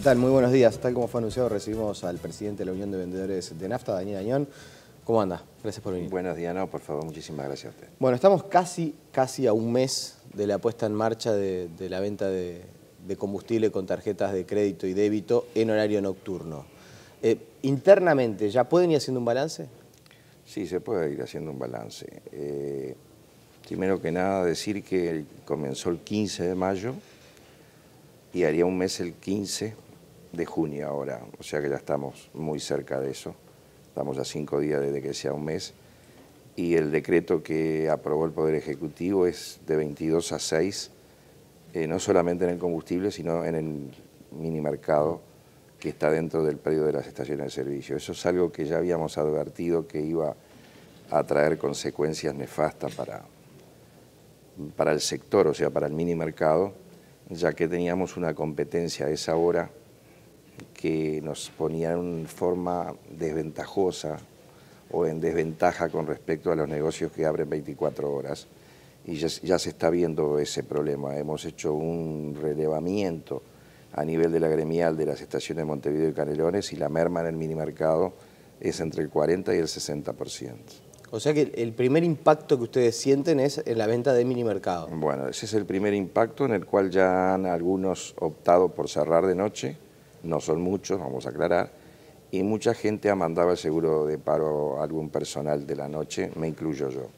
tal? Muy buenos días. Tal como fue anunciado, recibimos al presidente de la Unión de Vendedores de Nafta, Daniel Añón. ¿Cómo anda? Gracias por venir. Buenos días, no, por favor, muchísimas gracias a usted. Bueno, estamos casi a un mes de la puesta en marcha de la venta de combustible con tarjetas de crédito y débito en horario nocturno. Internamente, ¿ya pueden ir haciendo un balance? Sí, se puede ir haciendo un balance. Primero que nada, decir que comenzó el 15 de mayo y haría un mes el 15 de junio ahora, o sea que ya estamos muy cerca de eso. Estamos a 5 días desde que sea un mes. Y el decreto que aprobó el Poder Ejecutivo es de 22 a 6, no solamente en el combustible, sino en el minimercado que está dentro del predio de las estaciones de servicio. Eso es algo que ya habíamos advertido que iba a traer consecuencias nefastas para el sector, o sea, para el minimercado, ya que teníamos una competencia a esa hora que nos ponía en forma desventajosa o en desventaja con respecto a los negocios que abren 24 horas. Y ya se está viendo ese problema. Hemos hecho un relevamiento a nivel de la gremial de las estaciones de Montevideo y Canelones y la merma en el minimercado es entre el 40 y el 60%. O sea que el primer impacto que ustedes sienten es en la venta de minimercado. Bueno, ese es el primer impacto en el cual ya han algunos optado por cerrar de noche, no son muchos, vamos a aclarar, y mucha gente ha mandado el seguro de paro a algún personal de la noche, me incluyo yo.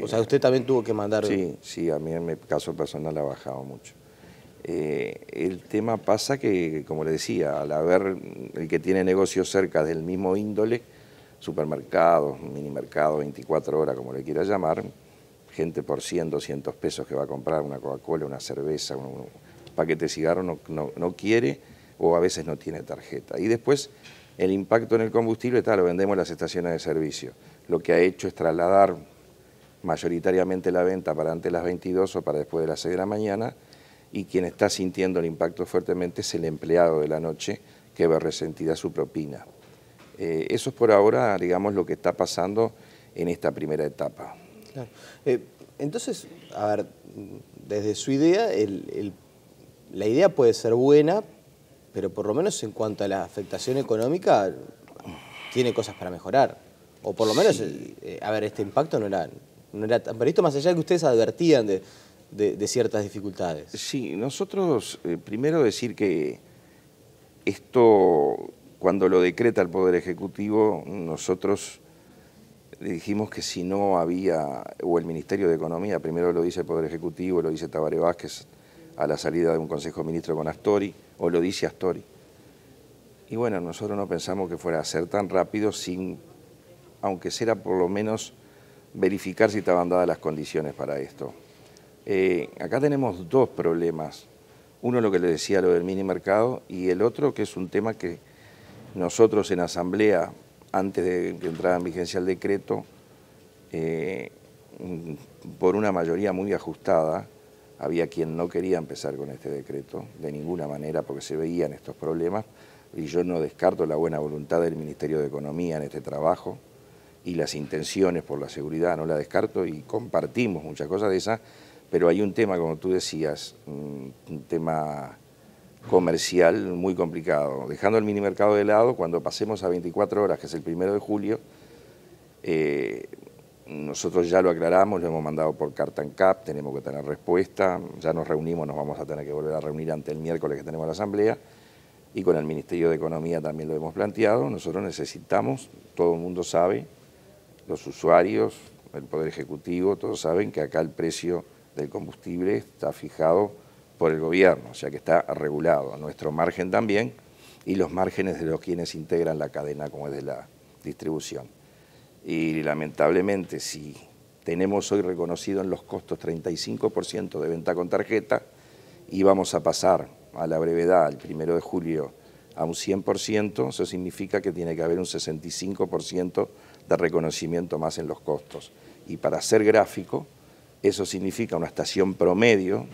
O sea, usted también tuvo que mandar... Sí, a mí en mi caso personal ha bajado mucho. El tema pasa que, como le decía, al haber el que tiene negocios cerca del mismo índole, supermercados, minimercados, 24 horas, como le quiera llamar, gente por 100, 200 pesos que va a comprar una Coca-Cola, una cerveza, un paquete de cigarros, no quiere o a veces no tiene tarjeta. Y después el impacto en el combustible, lo vendemos en las estaciones de servicio. Lo que ha hecho es trasladar mayoritariamente la venta para antes de las 22 o para después de las 6 de la mañana, y quien está sintiendo el impacto fuertemente es el empleado de la noche que ve resentida su propina. Eso es por ahora, digamos, lo que está pasando en esta primera etapa. Claro. Entonces, a ver, desde su idea, la idea puede ser buena, pero por lo menos en cuanto a la afectación económica, tiene cosas para mejorar. O por lo menos, sí. A ver, este impacto no era tan previsto, más allá de que ustedes advertían de ciertas dificultades. Sí, nosotros, primero decir que esto, cuando lo decreta el Poder Ejecutivo, nosotros le dijimos que si no había, o el Ministerio de Economía, primero lo dice el Poder Ejecutivo, lo dice Tabaré Vázquez a la salida de un Consejo de Ministros con Astori, o lo dice Astori. Y bueno, nosotros no pensamos que fuera a ser tan rápido sin, aunque sea por lo menos, verificar si estaban dadas las condiciones para esto. Acá tenemos dos problemas. Uno, lo que le decía, lo del minimercado, y el otro, que es un tema que nosotros en asamblea, antes de que entrara en vigencia el decreto, por una mayoría muy ajustada, había quien no quería empezar con este decreto, de ninguna manera, porque se veían estos problemas, y yo no descarto la buena voluntad del Ministerio de Economía en este trabajo, y las intenciones por la seguridad, no la descarto, y compartimos muchas cosas de esas, pero hay un tema, como tú decías, un tema comercial muy complicado. Dejando el minimercado de lado, cuando pasemos a 24 horas, que es el 1 de julio, nosotros ya lo aclaramos, lo hemos mandado por carta en CAP, tenemos que tener respuesta, ya nos reunimos, nos vamos a tener que volver a reunir ante el miércoles que tenemos la asamblea, y con el Ministerio de Economía también lo hemos planteado. Nosotros necesitamos, todo el mundo sabe, los usuarios, el Poder Ejecutivo, todos saben que acá el precio del combustible está fijado por el gobierno, o sea que está regulado, nuestro margen también, y los márgenes de los quienes integran la cadena como es de la distribución. Y lamentablemente, si tenemos hoy reconocido en los costos 35% de venta con tarjeta y vamos a pasar a la brevedad, el 1 de julio, a un 100%, eso significa que tiene que haber un 65% de reconocimiento más en los costos. Y para ser gráfico, eso significa una estación promedio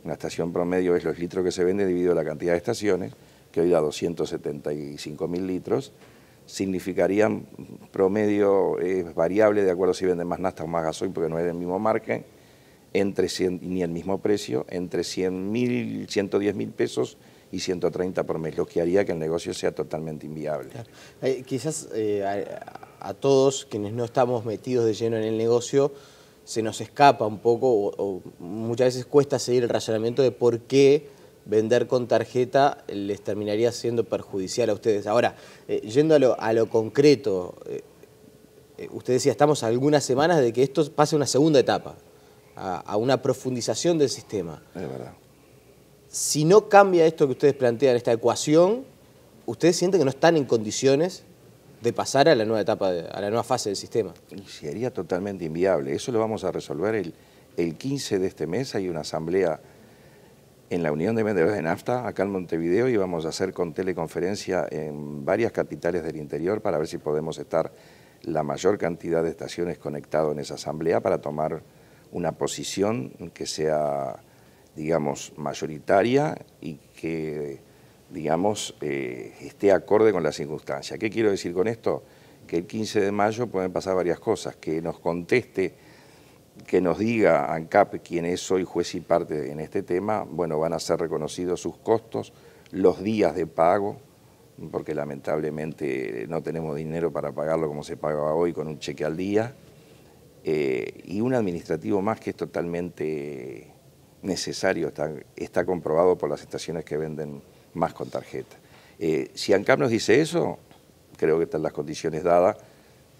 es los litros que se venden dividido la cantidad de estaciones, que hoy da 275.000 litros, significarían promedio, es variable de acuerdo si venden más nafta o más gasoil, porque no es del mismo margen, entre 100, ni el mismo precio, entre 100.000, 110.000 pesos y 130 por mes, lo que haría que el negocio sea totalmente inviable. Claro. Quizás a todos quienes no estamos metidos de lleno en el negocio se nos escapa un poco o muchas veces cuesta seguir el razonamiento de por qué vender con tarjeta les terminaría siendo perjudicial a ustedes. Ahora, yendo a lo concreto, usted decía, estamos a algunas semanas de que esto pase a una segunda etapa, a una profundización del sistema. Es verdad. Si no cambia esto que ustedes plantean, esta ecuación, ¿ustedes sienten que no están en condiciones de pasar a la nueva etapa, a la nueva fase del sistema? Y sería totalmente inviable. Eso lo vamos a resolver el 15 de este mes. Hay una asamblea en la Unión de Vendedores de Nafta, acá en Montevideo, y vamos a hacer con teleconferencia en varias capitales del interior para ver si podemos estar la mayor cantidad de estaciones conectados en esa asamblea para tomar una posición que sea, digamos, mayoritaria y que, digamos, esté acorde con las circunstancias. ¿Qué quiero decir con esto? Que el 15 de mayo pueden pasar varias cosas, que nos conteste, que nos diga ANCAP quién es hoy juez y parte en este tema. Bueno, van a ser reconocidos sus costos, los días de pago, porque lamentablemente no tenemos dinero para pagarlo como se pagaba hoy con un cheque al día, y un administrativo más que es totalmente necesario, está comprobado por las estaciones que venden más con tarjeta. Si ANCAP nos dice eso, creo que están las condiciones dadas,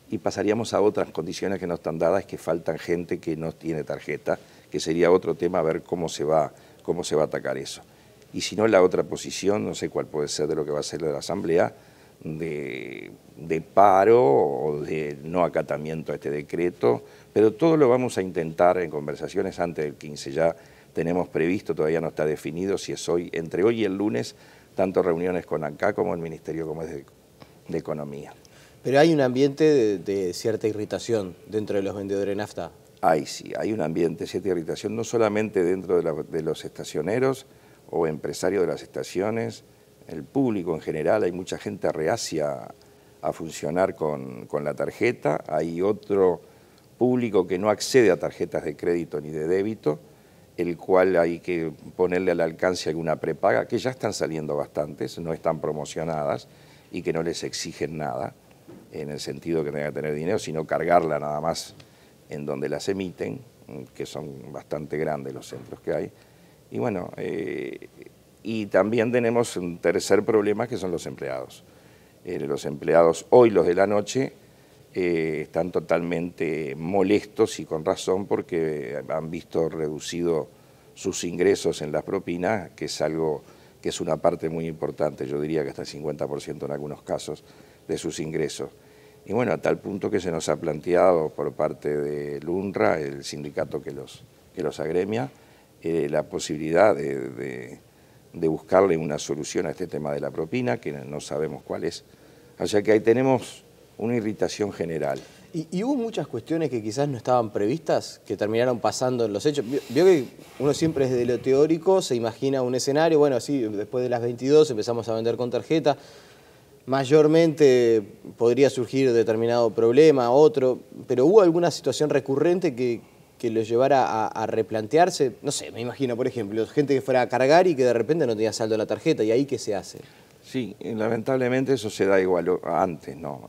y pasaríamos a otras condiciones que no están dadas, que faltan gente que no tiene tarjeta, que sería otro tema, a ver cómo se va a atacar eso. Y si no, la otra posición, no sé cuál puede ser de lo que va a ser de la Asamblea, de paro o de no acatamiento a este decreto, pero todo lo vamos a intentar en conversaciones antes del 15. Ya tenemos previsto, todavía no está definido si es hoy, entre hoy y el lunes, tanto reuniones con ANCAP como el Ministerio como es de Economía. Pero hay un ambiente de cierta irritación dentro de los vendedores de nafta. Sí, hay un ambiente de cierta irritación, no solamente dentro de los estacioneros o empresarios de las estaciones, el público en general, hay mucha gente reacia a funcionar con la tarjeta, hay otro público que no accede a tarjetas de crédito ni de débito, el cual hay que ponerle al alcance alguna prepaga, que ya están saliendo bastantes, no están promocionadas y que no les exigen nada, en el sentido que tenga que tener dinero, sino cargarla nada más en donde las emiten, que son bastante grandes los centros que hay. Y bueno, y también tenemos un tercer problema que son los empleados. Los empleados, hoy los de la noche, están totalmente molestos y con razón porque han visto reducido sus ingresos en las propinas, que es algo que es una parte muy importante, yo diría que hasta el 50% en algunos casos de sus ingresos. Y bueno, a tal punto que se nos ha planteado por parte del UNRWA, el sindicato que los agremia, la posibilidad de buscarle una solución a este tema de la propina, que no sabemos cuál es. O sea que ahí tenemos una irritación general. ¿Y hubo muchas cuestiones que quizás no estaban previstas, que terminaron pasando en los hechos? Vio que uno siempre desde lo teórico se imagina un escenario, bueno, así después de las 22 empezamos a vender con tarjeta, mayormente podría surgir determinado problema, otro, pero ¿hubo alguna situación recurrente que los llevara a replantearse? No sé, me imagino, por ejemplo, gente que fuera a cargar y que de repente no tenía saldo en la tarjeta, ¿y ahí qué se hace? Sí, lamentablemente eso se da igual antes, no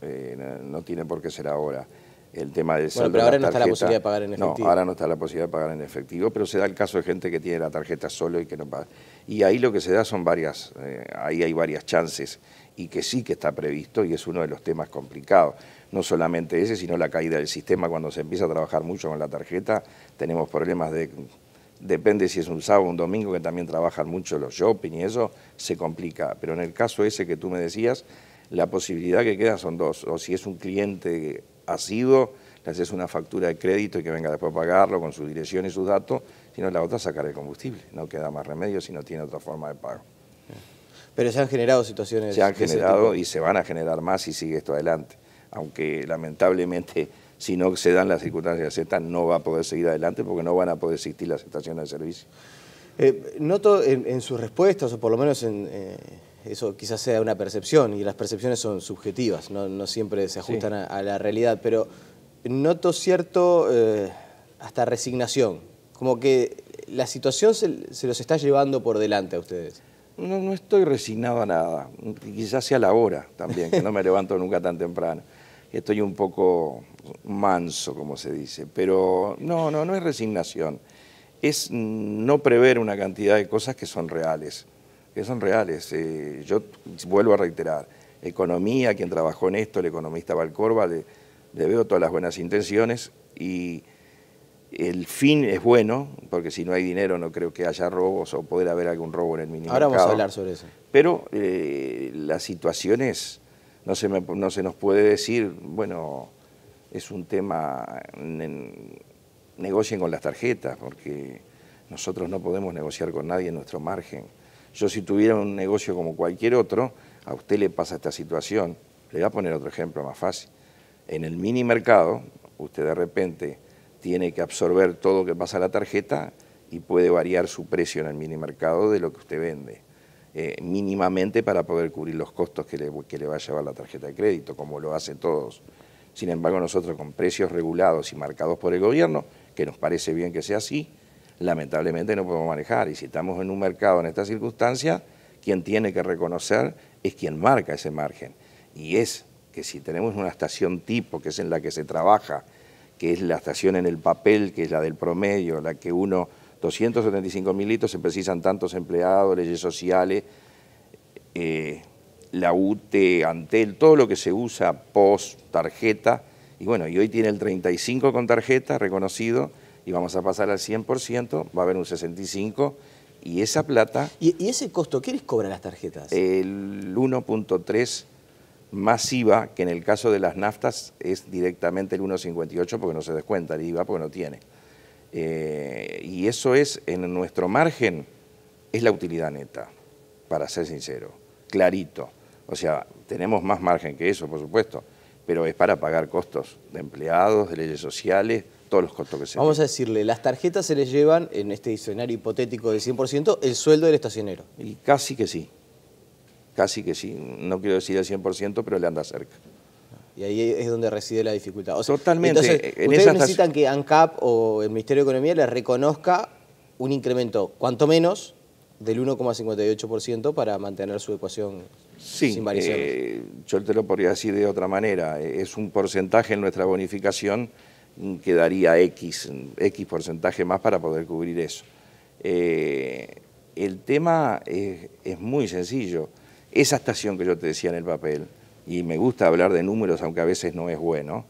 tiene por qué ser ahora. El tema del saldo pero ahora de la no está la tarjeta, posibilidad de pagar en efectivo. No, ahora no está la posibilidad de pagar en efectivo, pero se da el caso de gente que tiene la tarjeta solo y que no paga. Y ahí lo que se da son varias, ahí hay varias chances y que sí que está previsto y es uno de los temas complicados. No solamente ese, sino la caída del sistema. Cuando se empieza a trabajar mucho con la tarjeta, tenemos problemas depende si es un sábado o un domingo, que también trabajan mucho los shopping y eso, se complica. Pero en el caso ese que tú me decías, la posibilidad que queda son dos. O si es un cliente asiduo, le haces una factura de crédito y que venga después a pagarlo con su dirección y sus datos, sino la otra sacar el combustible. No queda más remedio si no tiene otra forma de pago. Pero se han generado situaciones. Se han generado y se van a generar más si sigue esto adelante. Aunque lamentablemente, si no se dan las circunstancias Z, no va a poder seguir adelante porque no van a poder existir las estaciones de servicio. Noto en sus respuestas, o por lo menos eso quizás sea una percepción, y las percepciones son subjetivas, no siempre se ajustan a la realidad, pero noto cierto hasta resignación, como que la situación se los está llevando por delante a ustedes. No estoy resignado a nada, quizás sea la hora también, que no me levanto nunca tan temprano. Estoy un poco manso, como se dice, pero no es resignación. Es no prever una cantidad de cosas que son reales, Yo vuelvo a reiterar, economía, quien trabajó en esto, el economista Valcorba, le veo todas las buenas intenciones y el fin es bueno, porque si no hay dinero no creo que haya robos o poder haber algún robo en el minimercado. Ahora vamos a hablar sobre eso. Pero las situaciones, no se nos puede decir, bueno, es un tema, negocien con las tarjetas, porque nosotros no podemos negociar con nadie en nuestro margen. Yo si tuviera un negocio como cualquier otro, a usted le pasa esta situación. Le voy a poner otro ejemplo más fácil. En el minimercado, usted de repente tiene que absorber todo lo que pasa a la tarjeta y puede variar su precio en el minimercado de lo que usted vende, mínimamente para poder cubrir los costos que le va a llevar la tarjeta de crédito, como lo hacen todos. Sin embargo, nosotros con precios regulados y marcados por el gobierno, que nos parece bien que sea así, lamentablemente no podemos manejar. Y si estamos en un mercado en esta circunstancia, quien tiene que reconocer es quien marca ese margen. Y es que si tenemos una estación tipo, que es en la que se trabaja, que es la estación en el papel, que es la del promedio, la que 275.000 litros se precisan tantos empleados, leyes sociales, la UTE, Antel, todo lo que se usa, post, tarjeta, y bueno, y hoy tiene el 35% con tarjeta reconocido, y vamos a pasar al 100%, va a haber un 65%, y esa plata... ¿Y ese costo qué les cobran las tarjetas? El 1.3 más IVA, que en el caso de las naftas es directamente el 1.58 porque no se descuenta el IVA porque no tiene. Y eso es, en nuestro margen, es la utilidad neta, para ser sincero, clarito. O sea, tenemos más margen que eso, por supuesto, pero es para pagar costos de empleados, de leyes sociales, todos los costos que se Vamos a decirle, las tarjetas se les llevan, en este escenario hipotético del 100%, el sueldo del estacionero. Y casi que sí. Casi que sí, no quiero decir el 100%, pero le anda cerca. Y ahí es donde reside la dificultad. O sea, totalmente. Entonces, ustedes necesitan que ANCAP o el Ministerio de Economía les reconozca un incremento, cuanto menos, del 1,58% para mantener su ecuación sin variaciones. Yo te lo podría decir de otra manera. Es un porcentaje en nuestra bonificación que daría X porcentaje más para poder cubrir eso. El tema es muy sencillo. Esa estación que yo te decía en el papel, y me gusta hablar de números, aunque a veces no es bueno,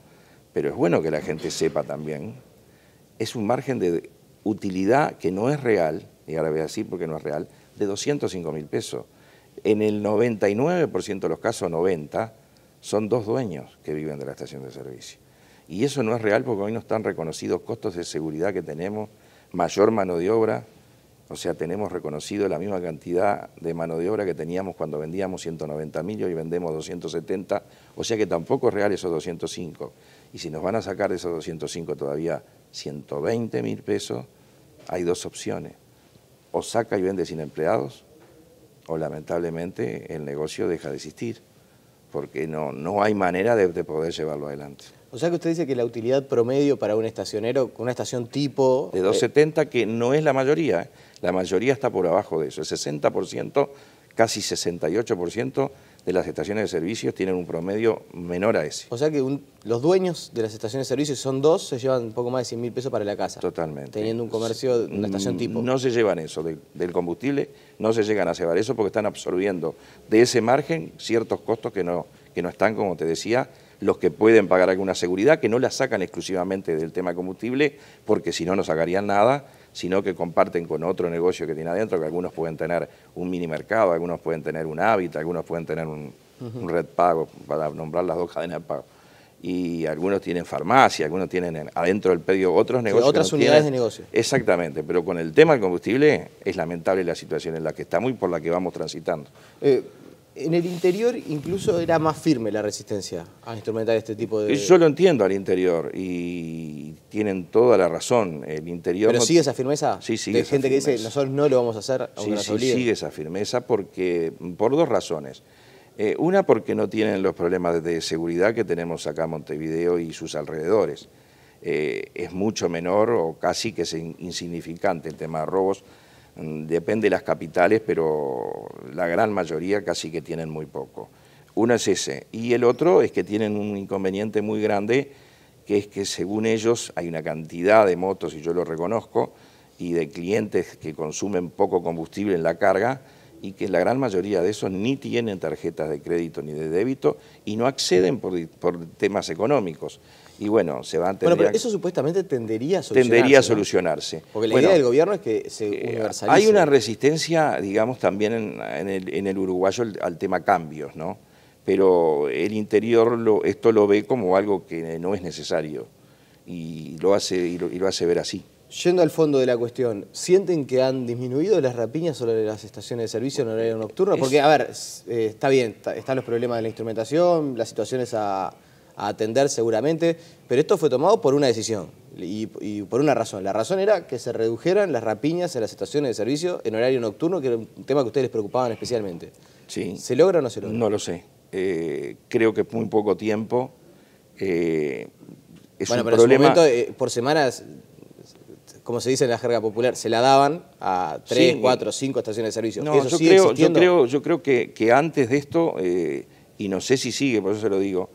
pero es bueno que la gente sepa también, es un margen de utilidad que no es real, y ahora voy a decir porque no es real, de 205.000 pesos. En el 99% de los casos, 90%, son dos dueños que viven de la estación de servicio. Y eso no es real porque hoy no están reconocidos costos de seguridad que tenemos, mayor mano de obra. O sea, tenemos reconocido la misma cantidad de mano de obra que teníamos cuando vendíamos 190.000 y hoy vendemos 270, o sea que tampoco es real esos 205. Y si nos van a sacar de esos 205 todavía 120.000 pesos, hay dos opciones. O saca y vende sin empleados, o lamentablemente el negocio deja de existir, porque no hay manera de poder llevarlo adelante. O sea que usted dice que la utilidad promedio para un estacionero, con una estación tipo... De 270, que no es la mayoría, la mayoría está por abajo de eso. El 60%, casi 68% de las estaciones de servicios tienen un promedio menor a ese. O sea que los dueños de las estaciones de servicios, son dos, se llevan un poco más de 100.000 pesos para la casa. Totalmente. Teniendo un comercio, una estación tipo. No se llevan eso del combustible, no se llegan a llevar eso porque están absorbiendo de ese margen ciertos costos que no están, como te decía, los que pueden pagar alguna seguridad, que no la sacan exclusivamente del tema combustible, porque si no, no sacarían nada, sino que comparten con otro negocio que tiene adentro, que algunos pueden tener un mini mercado, algunos pueden tener un Hábitat, algunos pueden tener un Red Pago, para nombrar las dos cadenas de pago. Y algunos tienen farmacia, algunos tienen adentro del predio otros negocios. Otras unidades de negocio. Exactamente, pero con el tema del combustible es lamentable la situación en la que estamos y por la que vamos transitando. En el interior incluso era más firme la resistencia a instrumentar este tipo de... Yo lo entiendo al interior y tienen toda la razón. El interior... ¿Pero sigue esa firmeza? Sí, sigue esa gente firmeza. Que dice, nosotros no lo vamos a hacer, aunque nos obliguen. Sí, sigue esa firmeza por dos razones. Una, porque no tienen los problemas de seguridad que tenemos acá en Montevideo y sus alrededores. Es mucho menor o casi que es insignificante el tema de robos. Depende de las capitales, pero la gran mayoría casi que tienen muy poco. Uno es ese. Y el otro es que tienen un inconveniente muy grande, que es que según ellos hay una cantidad de motos, y yo lo reconozco, y de clientes que consumen poco combustible en la carga, y que la gran mayoría de esos ni tienen tarjetas de crédito ni de débito y no acceden por temas económicos. Y bueno, se van a tener... Bueno, pero eso supuestamente tendería a solucionarse. Tendería a solucionarse. ¿No? Porque la idea del gobierno es que se universalice. Hay una resistencia, digamos, también en el uruguayo al tema cambios, ¿no? Pero el interior esto lo ve como algo que no es necesario y lo hace ver así. Yendo al fondo de la cuestión, ¿sienten que han disminuido las rapiñas sobre las estaciones de servicio en horario nocturno? Porque, a ver, está bien, están los problemas de la instrumentación, las situaciones a atender seguramente, pero esto fue tomado por una decisión y por una razón. La razón era que se redujeran las rapiñas en las estaciones de servicio en horario nocturno, que era un tema que a ustedes les preocupaban especialmente. Sí. ¿Se logra o no se logra? No lo sé. Creo que es muy poco tiempo. Es bueno, un pero problema... en su momento, por semanas, como se dice en la jerga popular, se la daban a 3, Sí, 4, 5 estaciones de servicio. No, ¿Eso sigue existiendo? yo creo que antes de esto, y no sé si sigue, por eso se lo digo,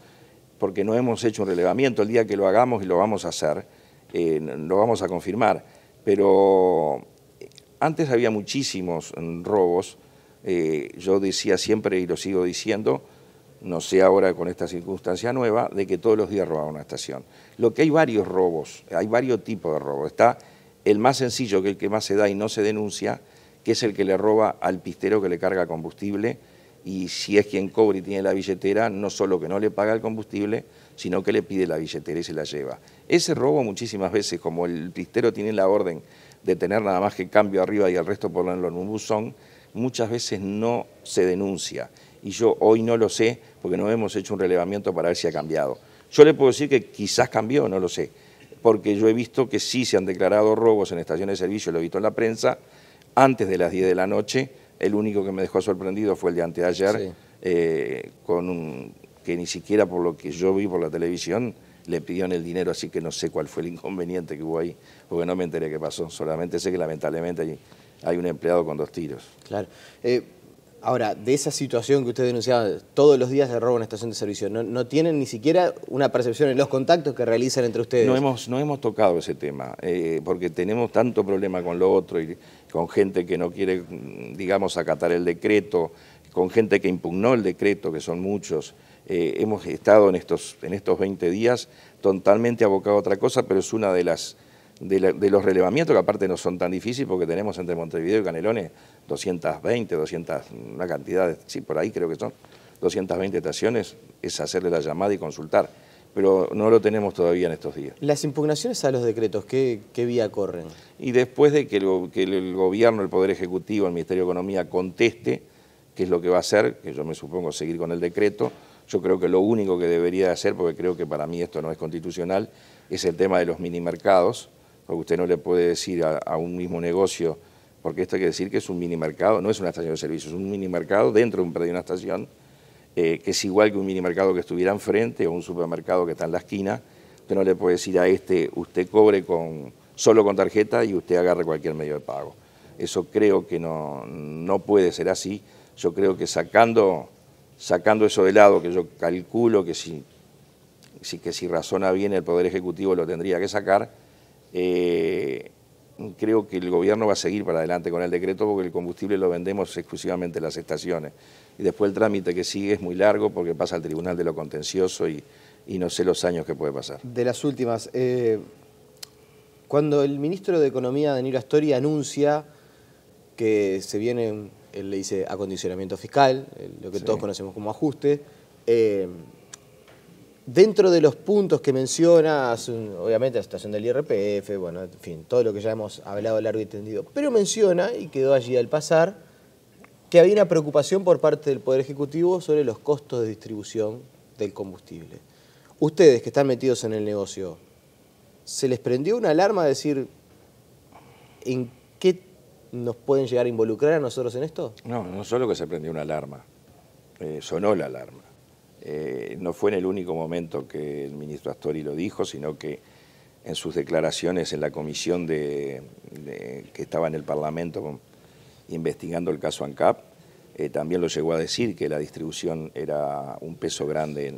porque no hemos hecho un relevamiento, el día que lo hagamos y lo vamos a hacer, lo vamos a confirmar, pero antes había muchísimos robos, yo decía siempre y lo sigo diciendo, no sé ahora con esta circunstancia nueva, de que todos los días robaban una estación. Lo que hay varios robos, hay varios tipos de robos. Está el más sencillo, que el que más se da y no se denuncia, que es el que le roba al pistero que le carga combustible, y si es quien cobra y tiene la billetera, no solo que no le paga el combustible, sino que le pide la billetera y se la lleva. Ese robo muchísimas veces, como el pistero tiene la orden de tener nada más que cambio arriba y el resto ponerlo en un buzón, muchas veces no se denuncia. Y yo hoy no lo sé porque no hemos hecho un relevamiento para ver si ha cambiado. Yo le puedo decir que quizás cambió, no lo sé, porque yo he visto que sí se han declarado robos en estaciones de servicio, lo he visto en la prensa, antes de las 10 de la noche. El único que me dejó sorprendido fue el de anteayer, sí. Que ni siquiera por lo que yo vi por la televisión le pidieron el dinero, así que no sé cuál fue el inconveniente que hubo ahí, porque no me enteré qué pasó, solamente sé que lamentablemente hay un empleado con 2 tiros. Claro. Ahora, de esa situación que usted denunciaba, todos los días se roba una estación de servicio, ¿no tienen ni siquiera una percepción en los contactos que realizan entre ustedes? No hemos tocado ese tema, porque tenemos tanto problema con lo otro y con gente que no quiere, digamos, acatar el decreto, con gente que impugnó el decreto, que son muchos. Hemos estado en estos 20 días totalmente abocados a otra cosa, pero es una de los relevamientos que aparte no son tan difíciles porque tenemos entre Montevideo y Canelones 220, una cantidad, sí, por ahí creo que son 220 estaciones, es hacerle la llamada y consultar, pero no lo tenemos todavía en estos días. Las impugnaciones a los decretos, ¿qué vía corren? Y después de que el gobierno, el Poder Ejecutivo, el Ministerio de Economía conteste qué es lo que va a hacer, que yo me supongo seguir con el decreto, yo creo que lo único que debería hacer, porque creo que para mí esto no es constitucional, es el tema de los minimercados, porque usted no le puede decir a un mismo negocio, porque esto hay que decir que es un minimercado, no es una estación de servicio, es un minimercado dentro de un predio de una estación, que es igual que un minimercado que estuviera enfrente o un supermercado que está en la esquina. Usted no le puede decir a usted cobre solo con tarjeta y usted agarre cualquier medio de pago. Eso creo que no puede ser así. Yo creo que sacando eso de lado, que yo calculo que si razona bien el Poder Ejecutivo lo tendría que sacar, creo que el gobierno va a seguir para adelante con el decreto porque el combustible lo vendemos exclusivamente en las estaciones. Y después el trámite que sigue es muy largo porque pasa al Tribunal de lo Contencioso y no sé los años que puede pasar. De las últimas, cuando el ministro de Economía, Danilo Astori, anuncia que se viene, él le dice acondicionamiento fiscal, lo que todos conocemos como ajuste, dentro de los puntos que menciona, obviamente la situación del IRPF, bueno, en fin, todo lo que ya hemos hablado largo y tendido, pero menciona, y quedó allí al pasar, que había una preocupación por parte del Poder Ejecutivo sobre los costos de distribución del combustible. Ustedes que están metidos en el negocio, ¿se les prendió una alarma a decir en qué nos pueden llegar a involucrar a nosotros en esto? No solo que se prendió una alarma, sonó la alarma. No fue en el único momento que el ministro Astori lo dijo, sino que en sus declaraciones en la comisión que estaba en el Parlamento investigando el caso ANCAP, también lo llegó a decir que la distribución era un peso grande,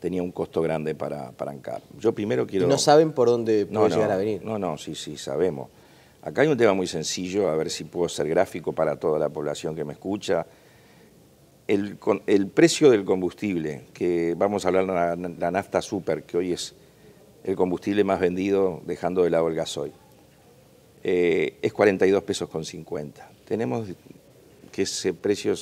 tenía un costo grande para ANCAP. Yo primero quiero... ¿Y no saben por dónde puede llegar a venir? Sí, sabemos. Acá hay un tema muy sencillo, a ver si puedo ser gráfico para toda la población que me escucha. El precio del combustible, que vamos a hablar de la nafta super, que hoy es el combustible más vendido dejando de lado el gasoil, es 42 pesos con 50. Tenemos que ese precio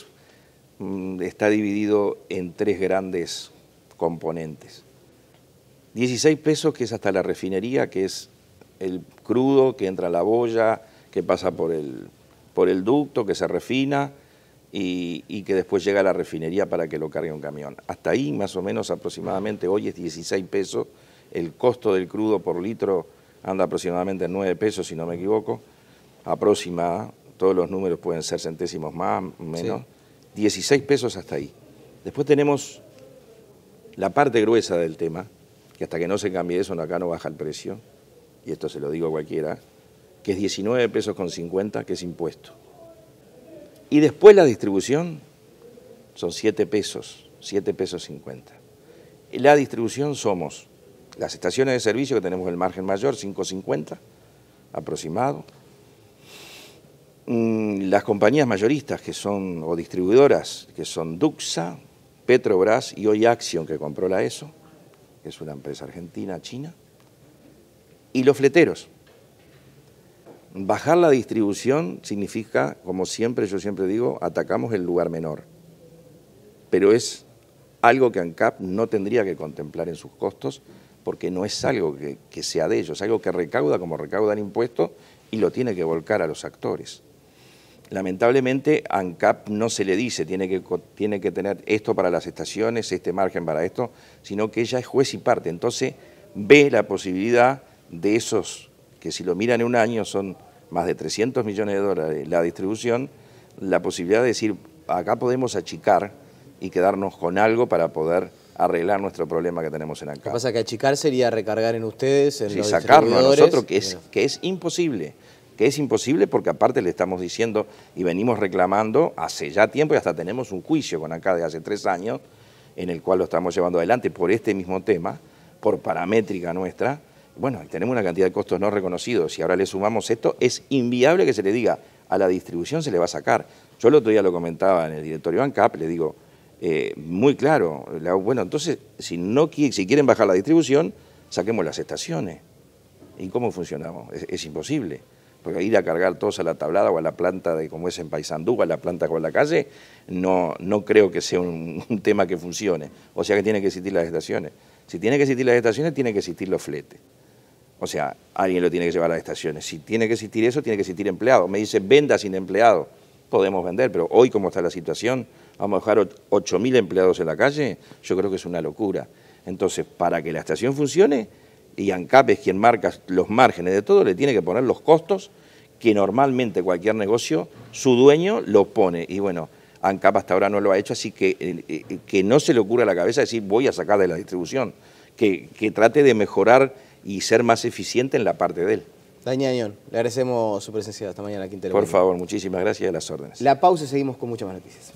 está dividido en tres grandes componentes. 16 pesos, que es hasta la refinería, que es el crudo que entra a la boya, que pasa por el ducto, que se refina y que después llega a la refinería para que lo cargue un camión. Hasta ahí, más o menos, aproximadamente, hoy es 16 pesos. El costo del crudo por litro anda aproximadamente en 9 pesos, si no me equivoco. Aproximada, todos los números pueden ser centésimos más, menos. Sí. 16 pesos hasta ahí. Después tenemos la parte gruesa del tema, que hasta que no se cambie eso, acá no baja el precio, y esto se lo digo a cualquiera, que es 19 pesos con 50, que es impuesto. Y después la distribución son 7 pesos 50. Y la distribución somos las estaciones de servicio, que tenemos el margen mayor, 5.50 aproximado. Las compañías mayoristas que son, o distribuidoras, que son Duxa, Petrobras y hoy Action, que compró la ESO, que es una empresa argentina, china, y los fleteros. Bajar la distribución significa, como siempre, yo siempre digo, atacamos el lugar menor. Pero es algo que ANCAP no tendría que contemplar en sus costos, porque no es algo que sea de ellos, es algo que recauda como recaudan impuestos y lo tiene que volcar a los actores. Lamentablemente, a ANCAP no se le dice, tiene que tener esto para las estaciones, este margen para esto, sino que ella es juez y parte. Entonces, ve la posibilidad de esos, que si lo miran en un año son más de 300 millones de dólares la distribución, la posibilidad de decir, acá podemos achicar y quedarnos con algo para poder arreglar nuestro problema que tenemos en ANCAP. Lo que pasa es que achicar sería recargar en ustedes, en los sacarlo a nosotros, que es imposible porque aparte le estamos diciendo y venimos reclamando hace ya tiempo y hasta tenemos un juicio con ANCAP de hace 3 años en el cual lo estamos llevando adelante por este mismo tema, por paramétrica nuestra. Bueno, tenemos una cantidad de costos no reconocidos y ahora le sumamos esto, es inviable que se le diga a la distribución se le va a sacar. Yo el otro día lo comentaba en el directorio ANCAP, le digo muy claro, bueno, entonces si quieren bajar la distribución, saquemos las estaciones. ¿Y cómo funcionamos? Es imposible, porque ir a cargar todos a la tablada o a la planta de como es en Paysandú, o a la planta con la calle, no creo que sea un tema que funcione. O sea que tienen que existir las estaciones. Si tienen que existir las estaciones, tienen que existir los fletes. O sea, alguien lo tiene que llevar a las estaciones. Si tiene que existir eso, tiene que existir empleado. Me dice, venda sin empleado. Podemos vender, pero hoy como está la situación, vamos a dejar 8.000 empleados en la calle, yo creo que es una locura. Entonces, para que la estación funcione, y ANCAP es quien marca los márgenes de todo, le tiene que poner los costos que normalmente cualquier negocio, su dueño los pone. Y bueno, ANCAP hasta ahora no lo ha hecho, así que no se le ocurra a la cabeza decir voy a sacar de la distribución, que trate de mejorar y ser más eficiente en la parte de él. Daniel Añón, le agradecemos su presencia esta mañana aquí en Telemundo. Por favor, muchísimas gracias y a las órdenes. La pausa y seguimos con muchas más noticias.